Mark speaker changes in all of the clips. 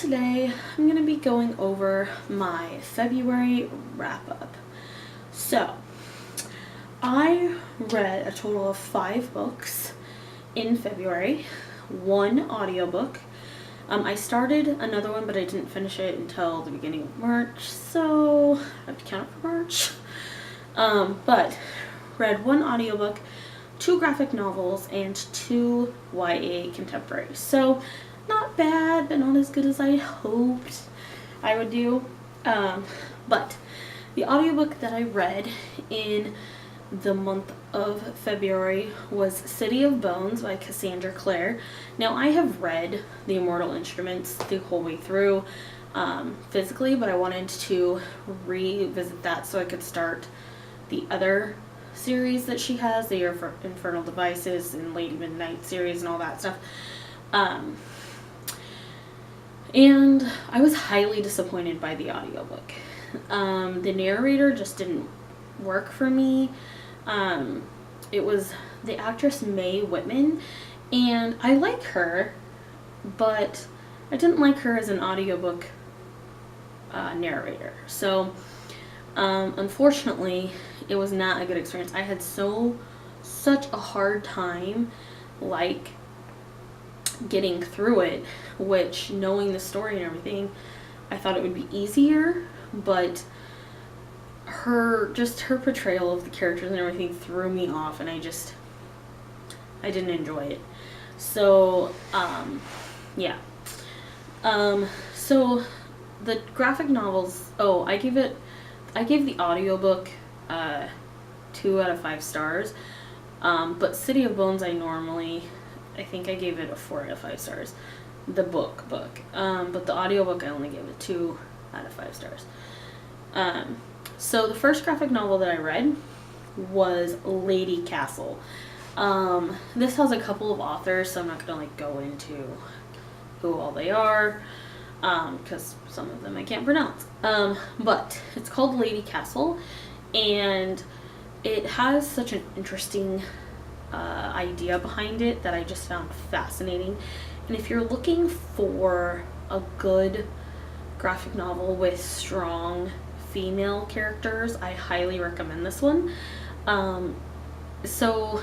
Speaker 1: today I'm going to be going over my February wrap-up. So, I read a total of 5 books in February, 1 audiobook. I started another one, but I didn't finish it until the beginning of March, so I have to count it for March. But read 1 audiobook, 2 graphic novels, and 2 YA contemporaries. So, not bad, but not as good as I hoped I would do. But the audiobook that I read in the month of February was City of Bones by Cassandra Clare. Now, I have read The Immortal Instruments the whole way through physically, but I wanted to revisit that so I could start the other series that she has, the Infernal Devices and Lady Midnight series and all that stuff. And I was highly disappointed by the audiobook. The narrator just didn't work for me. It was the actress Mae Whitman, and I like her, but I didn't like her as an audiobook narrator. So, unfortunately, it was not a good experience. I had such a hard time, getting through it, which, knowing the story and everything, I thought it would be easier, but her portrayal of the characters and everything threw me off, and I didn't enjoy it. So, yeah. So, the graphic novels, I gave the audiobook 2 out of 5 stars, but City of Bones I think I gave it a 4 out of 5 stars. The book. But the audiobook I only gave it 2 out of 5 stars. So the first graphic novel that I read was Lady Castle. This has a couple of authors, so I'm not gonna go into who all they are, because some of them I can't pronounce. But it's called Lady Castle, and it has such an interesting idea behind it that I just found fascinating. And if you're looking for a good graphic novel with strong female characters, I highly recommend this one. So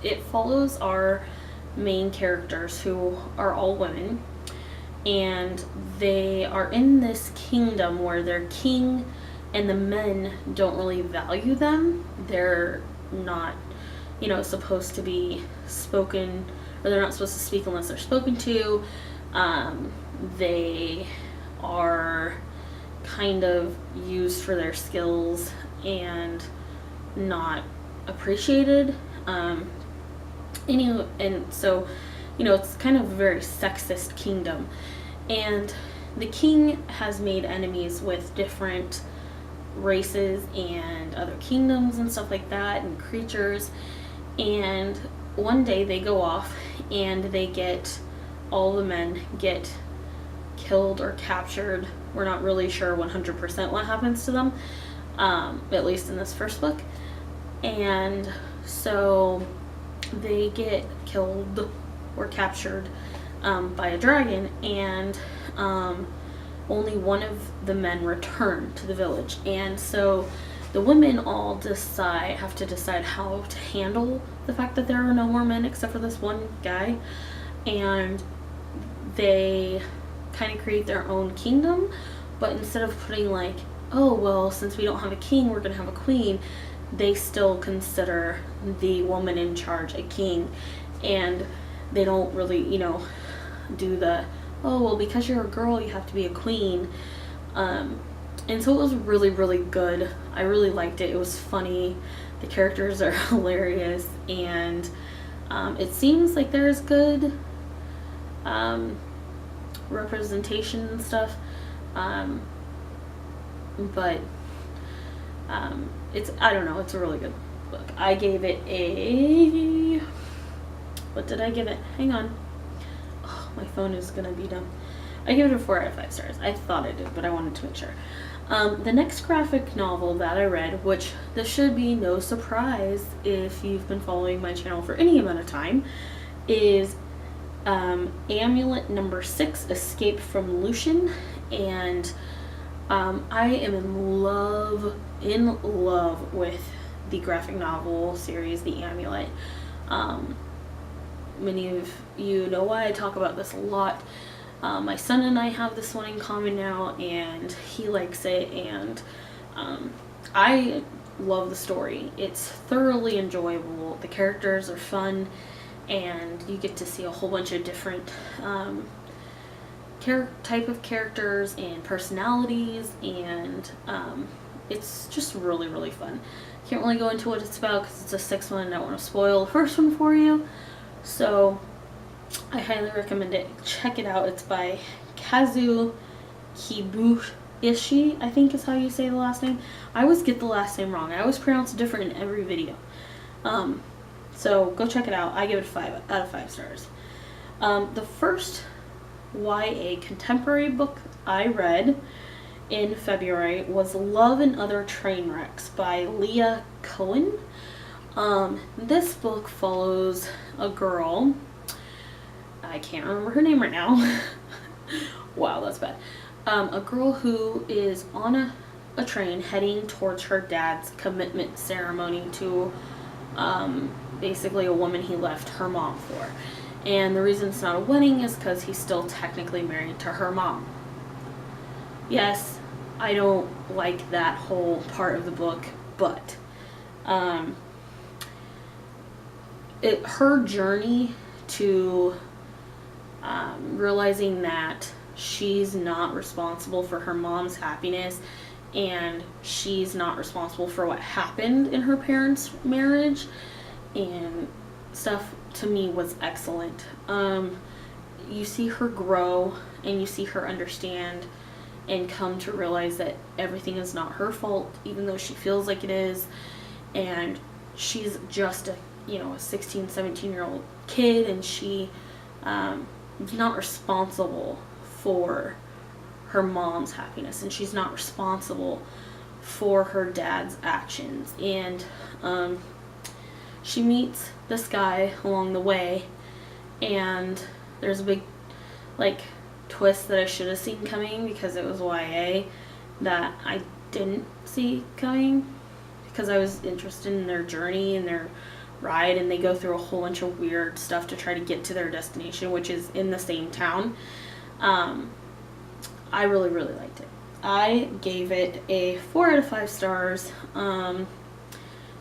Speaker 1: it follows our main characters, who are all women, and they are in this kingdom where their king and the men don't really value them. They're not supposed to be spoken, or they're not supposed to speak unless they're spoken to. They are kind of used for their skills and not appreciated. And so, it's kind of a very sexist kingdom. And the king has made enemies with different races and other kingdoms and stuff like that, and creatures. And one day they go off and all the men get killed or captured. We're not really sure 100% what happens to them, at least in this first book. And so they get killed or captured by a dragon, and only one of the men return to the village. And so the women all have to decide how to handle the fact that there are no more men except for this one guy. And they kind of create their own kingdom, but instead of putting since we don't have a king, we're going to have a queen, they still consider the woman in charge a king. And they don't really, do the, because you're a girl, you have to be a queen. And so it was really, really good. I really liked it. It was funny. The characters are hilarious. And it seems like there's good representation and stuff. But it's a really good book. I gave it what did I give it? Hang on. Oh, my phone is going to be dumb. I gave it a 4 out of 5 stars. I thought I did, but I wanted to make sure. The next graphic novel that I read, which this should be no surprise if you've been following my channel for any amount of time, is Amulet number 6, Escape from Lusien, and I am in love with the graphic novel series, The Amulet. Many of you know why I talk about this a lot. My son and I have this one in common now, and he likes it, and I love the story. It's thoroughly enjoyable. The characters are fun, and you get to see a whole bunch of different type of characters and personalities, and it's just really, really fun. Can't really go into what it's about because it's a 6th one and I don't want to spoil the first one for you. So I highly recommend it. Check it out. It's by Kazu Kibuishi, I think is how you say the last name. I always get the last name wrong. I always pronounce it different in every video. So go check it out. I give it 5 out of 5 stars. The first YA contemporary book I read in February was Love and Other Train Wrecks by Leah Konen. This book follows a girl, I can't remember her name right now. Wow, that's bad. A girl who is on a train heading towards her dad's commitment ceremony to basically a woman he left her mom for. And the reason it's not a wedding is because he's still technically married to her mom. Yes, I don't like that whole part of the book, but her journey to realizing that she's not responsible for her mom's happiness, and she's not responsible for what happened in her parents' marriage and stuff, to me was excellent. You see her grow, and you see her understand and come to realize that everything is not her fault, even though she feels like it is, and she's just a 16, 17-year-old kid, and she is not responsible for her mom's happiness, and she's not responsible for her dad's actions. And she meets this guy along the way, and there's a big twist that I should have seen coming because it was YA that I didn't see coming, because I was interested in their journey and their ride, and they go through a whole bunch of weird stuff to try to get to their destination, which is in the same town. I really, really liked it. I gave it a 4 out of 5 stars. It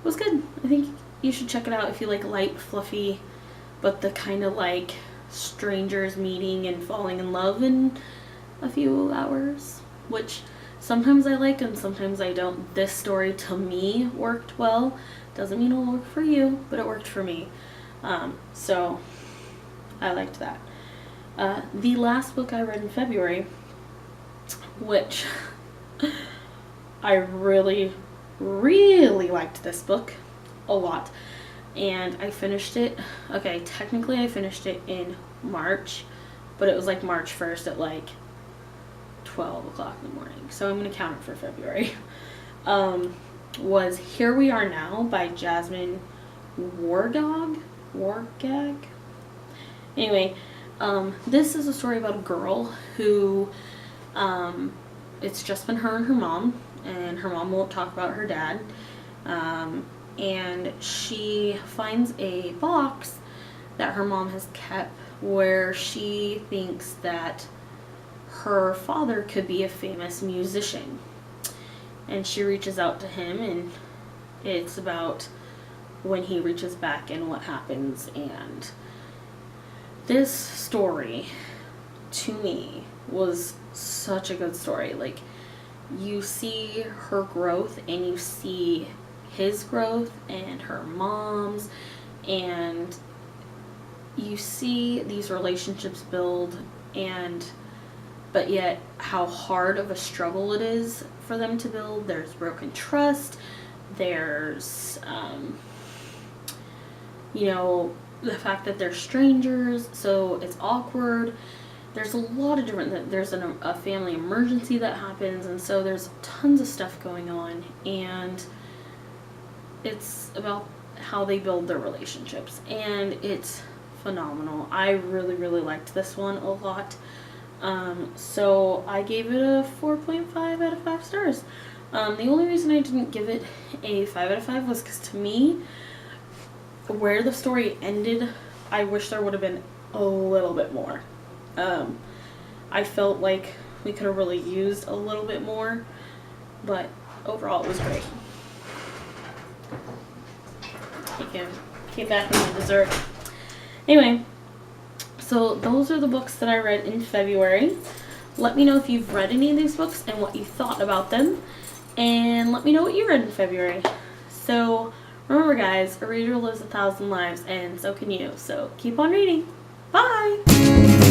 Speaker 1: was good. I think you should check it out if you like light, fluffy, but the kind of strangers meeting and falling in love in a few hours, which sometimes I like and sometimes I don't. This story to me worked well. Doesn't mean it'll work for you, but it worked for me. So I liked that. The last book I read in February, which I really, really liked this book a lot. And I finished it, okay, technically I finished it in March, but it was March 1st at 12 o'clock in the morning. So I'm going to count it for February. Was Here We Are Now by Jasmine Wargag? Anyway, this is a story about a girl who, it's just been her and her mom won't talk about her dad. And she finds a box that her mom has kept where she thinks that her father could be a famous musician. And she reaches out to him, and it's about when he reaches back and what happens. And this story, to me, was such a good story. You see her growth, and you see his growth and her mom's, and you see these relationships build, but yet how hard of a struggle it is for them to build. There's broken trust, there's the fact that they're strangers, so it's awkward. There's a lot of different, there's a family emergency that happens, and so there's tons of stuff going on, and it's about how they build their relationships, and it's phenomenal. I really, really liked this one a lot. So I gave it a 4.5 out of 5 stars. The only reason I didn't give it a 5 out of 5 was because, to me, where the story ended, I wish there would have been a little bit more. I felt like we could have really used a little bit more, but overall it was great. Came back with my dessert. Anyway, so those are the books that I read in February. Let me know if you've read any of these books and what you thought about them. And let me know what you read in February. So remember, guys, a reader lives 1,000 lives, and so can you. So keep on reading. Bye!